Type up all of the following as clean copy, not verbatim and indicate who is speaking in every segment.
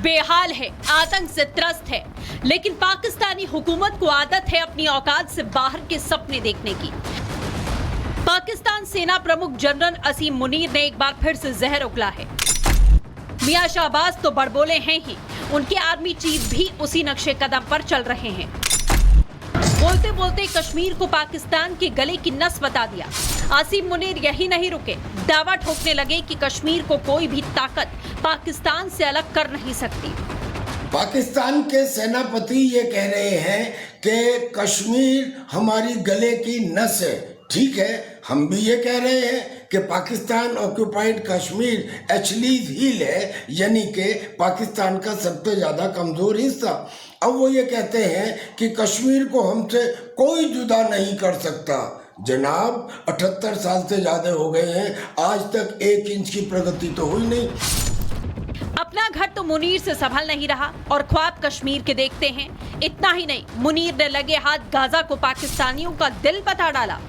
Speaker 1: बेहाल है, आतंक से त्रस्त है, लेकिन पाकिस्तानी हुकूमत को आदत है अपनी औकात से बाहर के सपने देखने की। पाकिस्तान सेना प्रमुख जनरल असीम मुनीर ने एक बार फिर से जहर उगला है। मियां शाहबाज तो बड़बोले हैं ही, उनके आर्मी चीफ भी उसी नक्शे कदम पर चल रहे हैं। बोलते बोलते कश्मीर को पाकिस्तान के गले की नस बता दिया। आसिम मुनीर यही नहीं रुके, दावा ठोकने लगे कि कश्मीर को कोई भी ताकत पाकिस्तान से अलग कर नहीं सकती।
Speaker 2: पाकिस्तान के सेनापति ये कह रहे हैं कि कश्मीर हमारी गले की नस है। ठीक है, हम भी ये कह रहे हैं कि पाकिस्तान ऑक्यूपाइड कश्मीर एचलीज हील है, यानी कि पाकिस्तान का सबसे ज्यादा कमजोर हिस्सा। अब वो ये कहते हैं कि कश्मीर को हमसे कोई जुदा नहीं कर सकता। जनाब, 78 साल से ज्यादा हो गए हैं, आज तक 1 इंच की प्रगति तो हुई नहीं।
Speaker 1: अपना घर तो मुनीर से संभल नहीं रहा और ख्वाब कश्मीर के देखते हैं। इतना ही नहीं, मुनीर ने लगे हाथ गाजा को पाकिस्तानियों का दिल बता डाला।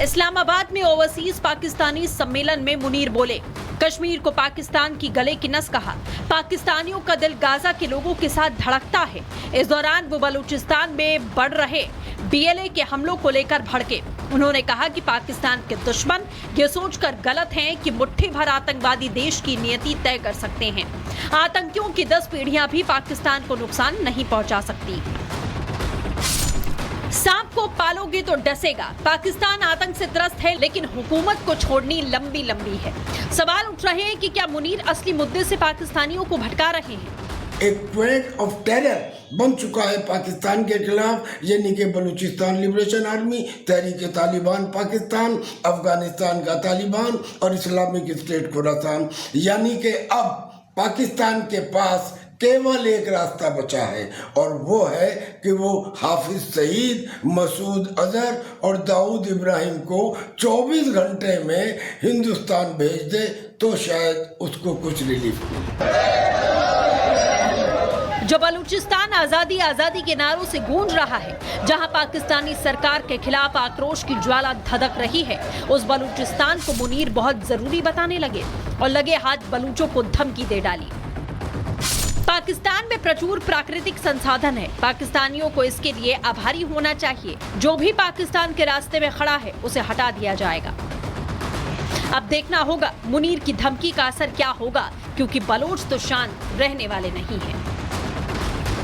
Speaker 1: इस्लामाबाद में ओवरसीज पाकिस्तानी सम्मेलन में मुनीर बोले, कश्मीर को पाकिस्तान की गले की नस कहा। पाकिस्तानियों का दिल गाजा के लोगों के साथ धड़कता है। इस दौरान वो बलूचिस्तान में बढ़ रहे बीएलए के हमलों को लेकर भड़के। उन्होंने कहा कि पाकिस्तान के दुश्मन ये सोचकर गलत हैं कि मुट्ठी भर आतंकवादी देश की नियति तय कर सकते हैं। आतंकियों की 10 पीढ़ियां भी पाकिस्तान को नुकसान नहीं पहुंचा सकती। सांप को पालोगे तो डसेगा। पाकिस्तान आतंक से त्रस्त है, लेकिन हुकूमत को छोड़नी लंबी लंबी है। सवाल उठ रहे हैं कि क्या मुनीर असली मुद्दे से पाकिस्तानियों को भटका रहे हैं।
Speaker 2: एक ट्रेंड ऑफ टेरर बन चुका है पाकिस्तान के खिलाफ, यानी कि बलूचिस्तान लिबरेशन आर्मी, तहरीक तालिबान पाकिस्तान, अफगानिस्तान का तालिबान और इस्लामिक स्टेट खुरासान। यानी कि अब पाकिस्तान के पास केवल एक रास्ता बचा है, और वो है कि वो हाफिज सईद, मसूद अजहर और दाऊद इब्राहिम को 24 घंटे में हिंदुस्तान भेज दे तो शायद उसको कुछ रिलीफ मिले।
Speaker 1: जो बलूचिस्तान आजादी आजादी के नारों से गूंज रहा है, जहां पाकिस्तानी सरकार के खिलाफ आक्रोश की ज्वाला धधक रही है, उस बलूचिस्तान को मुनीर बहुत जरूरी बताने लगे और लगे हाथ बलूचों को धमकी दे डाली। पाकिस्तान में प्रचुर प्राकृतिक संसाधन है, पाकिस्तानियों को इसके लिए आभारी होना चाहिए। जो भी पाकिस्तान के रास्ते में खड़ा है उसे हटा दिया जाएगा। अब देखना होगा मुनीर की धमकी का असर क्या होगा, क्योंकि बलोच तो शांत रहने वाले नहीं हैं।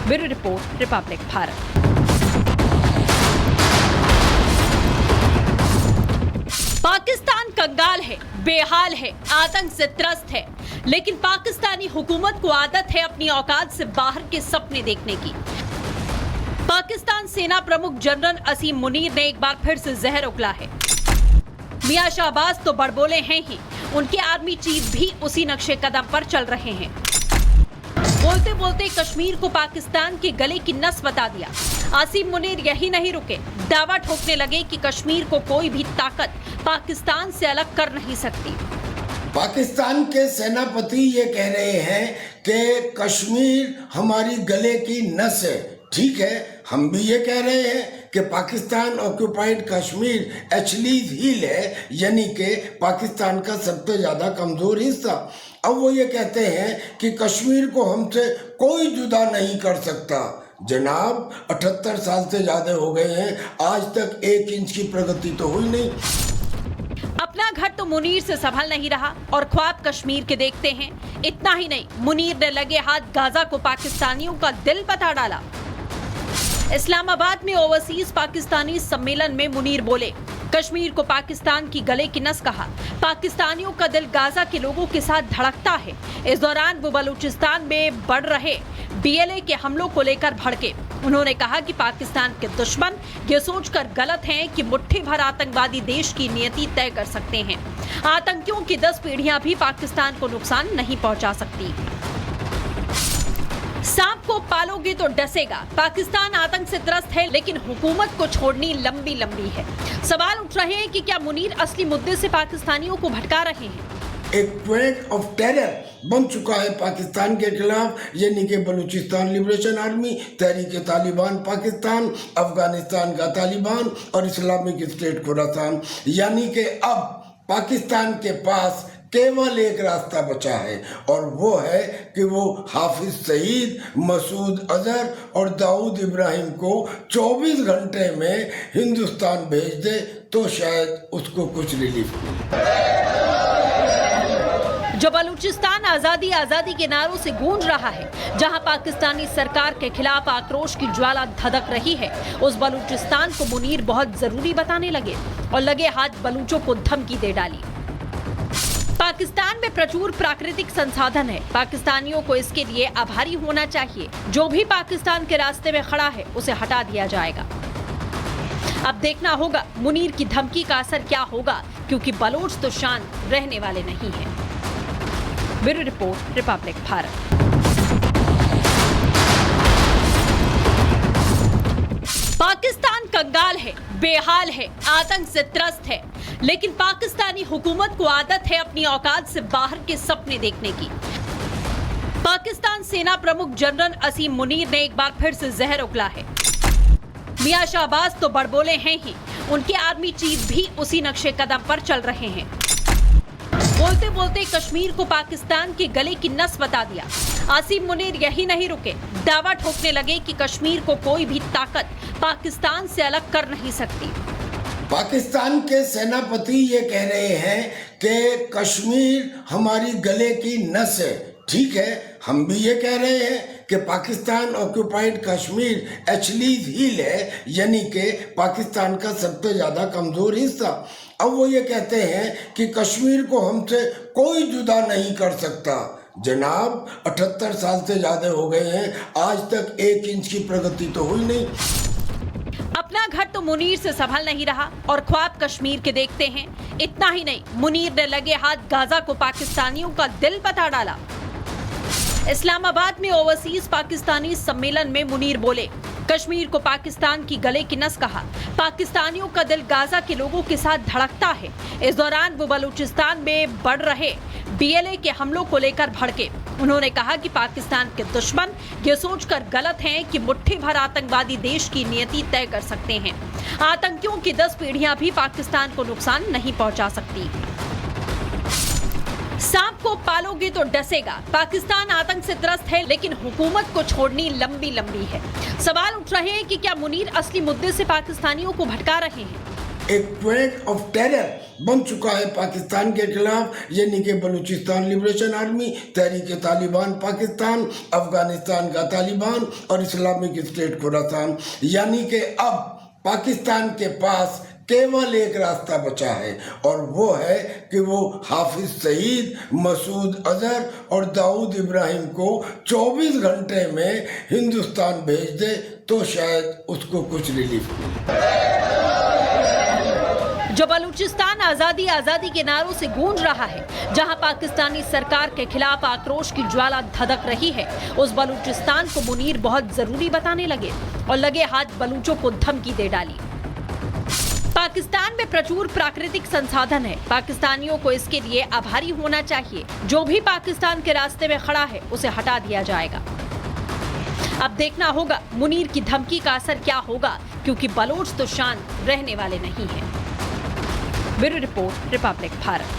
Speaker 1: Bureau report, Republic Bharat. Pakistan कंगाल है, बेहाल है, आतंक से त्रस्त है, लेकिन पाकिस्तानी हुकूमत को आदत है अपनी औकात से बाहर के सपने देखने की। पाकिस्तान सेना प्रमुख जनरल असीम मुनीर ने एक बार फिर से जहर उगला है। मियां शाहबाज तो बड़बोले हैं ही, उनके आर्मी चीफ भी उसी नक्शे कदम पर चल रहे हैं। बोलते बोलते कश्मीर को पाकिस्तान के गले की नस बता दिया। आसिम मुनीर यही नहीं रुके, दावा ठोकने लगे कि कश्मीर को कोई भी ताकत पाकिस्तान से अलग कर नहीं सकती।
Speaker 2: पाकिस्तान के सेनापति ये कह रहे हैं कि कश्मीर हमारी गले की नस है। ठीक है, हम भी ये कह रहे हैं कि पाकिस्तान ऑक्यूपाइड कश्मीर एचलीज हील है, यानी कि पाकिस्तान का सबसे ज्यादा कमजोर हिस्सा। अब वो ये कहते हैं कि कश्मीर को हमसे कोई जुदा नहीं कर सकता। जनाब, 78 साल से ज्यादा हो गए हैं, आज तक 1 इंच की प्रगति तो हुई नहीं।
Speaker 1: अपना घर तो मुनीर से संभल नहीं रहा और ख्वाब कश्मीर के देखते हैं। इतना ही नहीं, मुनीर ने लगे हाथ गाजा को पाकिस्तानियों का दिल बता डाला। इस्लामाबाद में ओवरसीज पाकिस्तानी सम्मेलन में मुनीर बोले, कश्मीर को पाकिस्तान की गले की नस कहा। पाकिस्तानियों का दिल गाजा के लोगों के साथ धड़कता है। इस दौरान वो बलूचिस्तान में बढ़ रहे बीएलए के हमलों को लेकर भड़के। उन्होंने कहा कि पाकिस्तान के दुश्मन ये सोचकर गलत हैं कि मुट्ठी भर आतंकवादी देश की नियति तय कर सकते हैं। आतंकियों की 10 पीढ़ियां भी पाकिस्तान को नुकसान नहीं पहुंचा सकती। सांप को पालोगे तो डसेगा। पाकिस्तान आतंक से त्रस्त है, लेकिन हुकूमत को छोड़नी लंबी लंबी है। सवाल उठ रहे हैं कि क्या मुनीर असली मुद्दे से पाकिस्तानियों को भटका रहे हैं।
Speaker 2: एक ट्रेंड ऑफ टेरर बन चुका है पाकिस्तान के खिलाफ, यानी कि बलूचिस्तान लिबरेशन आर्मी, तहरीक तालिबान पाकिस्तान, अफगानिस्तान का तालिबान और इस्लामिक स्टेट खुरासान। यानी कि अब पाकिस्तान के पास केवल एक रास्ता बचा है और वो है कि वो हाफिज सईद, मसूद अजहर और दाऊद इब्राहिम को 24 घंटे में हिंदुस्तान भेज दे तो शायद उसको कुछ रिलीफ मिले।
Speaker 1: जो बलूचिस्तान आजादी आजादी के नारों से गूंज रहा है, जहां पाकिस्तानी सरकार के खिलाफ आक्रोश की ज्वाला धधक रही है, उस बलूचिस्तान को मुनीर बहुत जरूरी बताने लगे और लगे हाथ बलूचों को धमकी दे डाली। पाकिस्तान में प्रचुर प्राकृतिक संसाधन है, पाकिस्तानियों को इसके लिए आभारी होना चाहिए। जो भी पाकिस्तान के रास्ते में खड़ा है उसे हटा दिया जाएगा। अब देखना होगा मुनीर की धमकी का असर क्या होगा, क्योंकि बलोच तो शांत रहने वाले नहीं हैं। Bureau report, Republic Bharat. Pakistan कंगाल है, बेहाल है, आतंक से त्रस्त है, लेकिन पाकिस्तानी हुकूमत को आदत है अपनी औकात से बाहर के सपने देखने की। पाकिस्तान सेना प्रमुख जनरल असीम मुनीर ने एक बार फिर से जहर उगला है। मियां शाहबाज तो बड़बोले हैं ही, उनके आर्मी चीफ भी उसी नक्शे कदम पर चल रहे हैं। बोलते बोलते कश्मीर को पाकिस्तान के गले की नस बता दिया। आसिम मुनीर यही नहीं रुके, दावा ठोकने लगे कि कश्मीर को कोई भी ताकत पाकिस्तान से अलग कर नहीं सकती।
Speaker 2: पाकिस्तान के सेनापति ये कह रहे हैं कि कश्मीर हमारी गले की नस है। ठीक है, हम भी ये कह रहे हैं कि पाकिस्तान ऑक्युपाइड कश्मीर एचलीज हील है, यानी कि पाकिस्तान का सबसे ज़्यादा कमज़ोर हिस्सा। अब वो ये कहते हैं कि कश्मीर को हमसे कोई जुदा नहीं कर सकता। जनाब, 78 साल से ज़्यादा हो गए हैं, आज तक 1 इंच की प्रगति तो हुई नहीं।
Speaker 1: अपना घर तो मुनीर से संभल नहीं रहा और ख्वाब कश्मीर के देखते हैं। इतना ही नहीं, मुनीर ने लगे हाथ गाजा को पाकिस्तानियों का दिल बता डाला। इस्लामाबाद में ओवरसीज पाकिस्तानी सम्मेलन में मुनीर बोले, कश्मीर को पाकिस्तान की गले की नस कहा। पाकिस्तानियों का दिल गाजा के लोगों के साथ धड़कता है। इस दौरान वो बलूचिस्तान में बढ़ रहे बीएलए के हमलों को लेकर भड़के। उन्होंने कहा कि पाकिस्तान के दुश्मन ये सोचकर गलत हैं कि मुट्ठी भर आतंकवादी देश की नियति तय कर सकते हैं। आतंकियों की 10 पीढ़ियां भी पाकिस्तान को नुकसान नहीं पहुंचा सकती। सांप को पालोगे तो डसेगा। पाकिस्तान आतंक से त्रस्त है, लेकिन हुकूमत को छोड़नी लंबी लंबी है। सवाल उठ रहे हैं कि क्या मुनीर असली मुद्दे से पाकिस्तानियों को भटका रहे हैं।
Speaker 2: एक ट्रैक ऑफ टेरर बन चुका है पाकिस्तान के खिलाफ, यानी कि बलूचिस्तान लिबरेशन आर्मी, तहरीक तालिबान पाकिस्तान, अफगानिस्तान का तालिबान और इस्लामिक स्टेट खुरासान। यानी कि अब पाकिस्तान के पास केवल एक रास्ता बचा है और वो है कि वो हाफिज सईद, मसूद अजहर और दाऊद इब्राहिम को 24 घंटे में हिंदुस्तान भेज दे तो शायद उसको कुछ रिलीफ मिले।
Speaker 1: जो बलूचिस्तान आजादी आजादी के नारों से गूंज रहा है, जहां पाकिस्तानी सरकार के खिलाफ आक्रोश की ज्वाला धधक रही है, उस बलूचिस्तान को मुनीर बहुत जरूरी बताने लगे और लगे हाथ बलूचों को धमकी दे डाली। पाकिस्तान में प्रचुर प्राकृतिक संसाधन है, पाकिस्तानियों को इसके लिए आभारी होना चाहिए। जो भी पाकिस्तान के रास्ते में खड़ा है उसे हटा दिया जाएगा। अब देखना होगा मुनीर की धमकी का असर क्या होगा, क्योंकि बलोच तो शांत रहने वाले नहीं हैं। Bureau report, Republic Bharat.